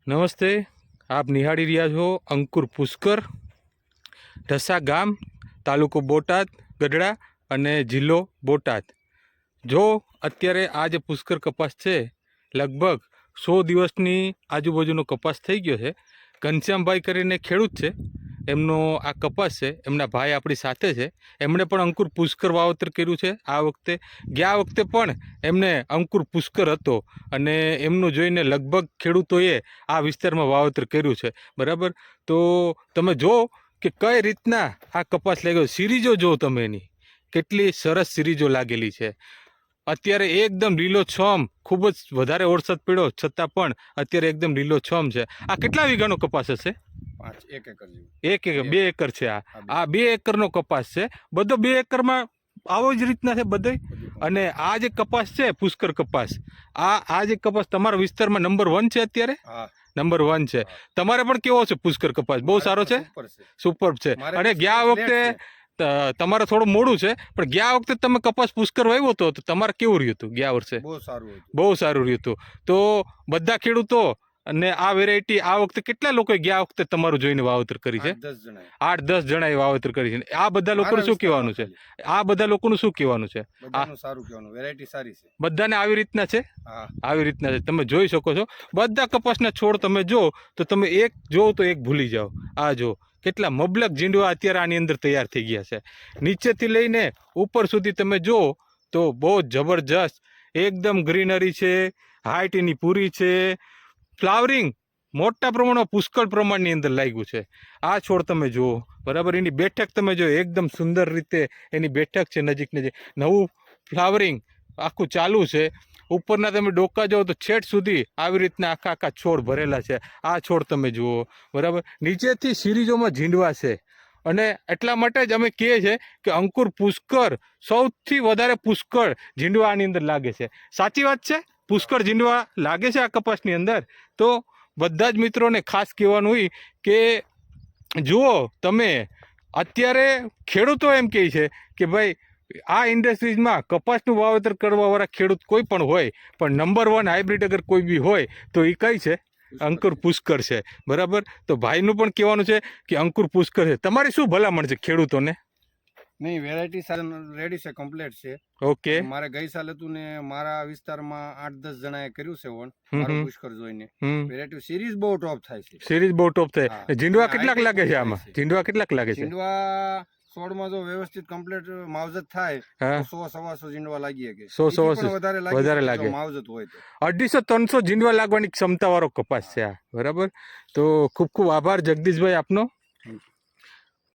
નમસ્તે, આપ નિહાળી રહ્યા છો અંકુર પુષ્કર, ઢસા ગામ, તાલુકો બોટાદ, ગઢડા અને જિલ્લો બોટાદ. જો અત્યારે આ જે પુષ્કર કપાસ છે, લગભગ 100 દિવસની આજુબાજુનો કપાસ થઈ ગયો છે. ઘનશ્યામભાઈ કરીને ખેડૂત છે, એમનો આ કપાસ છે. એમના ભાઈ આપણી સાથે છે. એમણે પણ અંકુર પુષ્કર વાવેતર કર્યું છે આ વખતે. ગયા વખતે પણ એમને અંકુર પુષ્કર હતો અને એમનું જોઈને લગભગ ખેડૂતોએ આ વિસ્તારમાં વાવેતર કર્યું છે. બરાબર, તો તમે જો કે કઈ રીતના આ કપાસ લાગ્યો. સિરીજો જો તમે એની કેટલી સરસ સિરીજો લાગેલી છે. અત્યારે એકદમ લીલોછમ, ખૂબ જ વધારે વરસાદ પડ્યો છતાં પણ અત્યારે એકદમ લીલોછમ છે. આ કેટલા વીઘાનો કપાસ હશે? 1 એકર જેવું. 1 એકર, 2 એકર છે. આ 2 એકરનો કપાસ છે. બધો 2 એકરમાં આવો જ રીતના છે બધે. અને આ જે કપાસ છે પુષ્કર કપાસ, આ જે કપાસ તમારા વિસ્તારમાં નંબર 1 છે અત્યારે? નંબર 1 છે. તમારે પણ કેવો છે પુષ્કર કપાસ? બહુ સારો છે, સુપર છે. અને ગયા વખતે તમારે થોડું મોડું છે, પણ ગયા વખતે તમે કપાસ પુષ્કર વાવ્યો હતો તો તમારે કેવું રહ્યું હતું ગયા વર્ષે? બહુ સારું રહ્યું હતું. તો બધા ખેડૂતો અને આ વેરાયટી આ વખતે કેટલા લોકોએ ગયા વખતે તમારું જોઈને વાવેતર કરી છે? 8-10 જણાએ વાવેતર કરી છે. આ બધા લોકોનું શું કહેવાનું છે? આ બધા લોકોનું શું કહેવાનું છે? સારું કહેવાનું, વેરાયટી સારી છે. બધાને આવી રીતના છે? આવી રીતના છે. તમે જોઈ શકો છો બધા કપાસના છોડ. તમે જો તો તમે એક જો તો એક ભૂલી જાઓ. આ જો કેટલા મબલક ઝીંડવા અત્યારે આની અંદર તૈયાર થઈ ગયા છે. નીચેથી લઈને ઉપર સુધી તમે જો તો બહુ જબરજસ્ત એકદમ ગ્રીનરી છે. હાઇટ એની પૂરી છે. ફ્લાવરિંગ મોટા પ્રમાણમાં પુષ્કળ પ્રમાણની અંદર લાગ્યું છે. આ છોડ તમે જુઓ, બરાબર. એની બેઠક તમે જો એકદમ સુંદર રીતે એની બેઠક છે. નજીક નવું ફ્લાવરિંગ આખું ચાલુ છે. ઉપરના તમે ડોકા જાઓ તો છેટ સુધી આવી રીતના આખા છોડ ભરેલા છે. આ છોડ તમે જુઓ, બરાબર. નીચેથી સિરીઝોમાં ઝીંડવા છે. અને એટલા માટે જ અમે કહીએ છીએ કે અંકુર પુષ્કર સૌથી વધારે પુષ્કળ ઝીંડવા આની અંદર લાગે છે. સાચી વાત છે? પુષ્કળ ઝીંડવા લાગે છે આ કપાસની અંદર. તો બધા જ મિત્રોને ખાસ કહેવાનું હોય કે જુઓ તમે, અત્યારે ખેડૂતો એમ કહે છે કે ભાઈ આ ઇન્ડસ્ટ્રીઝમાં કપાસનું વાવેતર કરવાવાળા ખેડૂત કોઈ પણ હોય, પણ નંબર 1 હાઇબ્રિડ અગર કોઈ બી હોય તો એ કઈ છે? અંકુર પુષ્કર છે. બરાબર. તો ભાઈનું પણ કહેવાનું છે કે અંકુર પુષ્કર છે. તમારી શું ભલામણ છે ખેડૂતોને? નહીં, વેરાયટી રેડી છે, કમ્પ્લીટ છે. ઓકે. મારે ગઈ સાલ હતું ને મારા વિસ્તારમાં 8-10 જણાએ કર્યું છે ઓન મારું પુષ્કર જોઈને. વેરાયટી સિરીઝ બહુ ટોપ થાય છે. સિરીઝ બહુ ટોપ થાય. ઝીંડવા કેટલાક લાગે છે આમાં? ઝીંડવા કેટલાક લાગે છે? ઝીંડવા છોડમાં જો વ્યવસ્થિત કમ્પ્લીટ માવજત થાય તો 100-125 ઝીંડવા લાગી શકે. 100-125 વધારે લાગે. માવજત હોય તો 250-300 ઝીંડવા લાગવાની ક્ષમતા વાળો કપાસ છે આ. બરાબર. તો ખૂબ ખૂબ આભાર જગદીશભાઈ આપનો.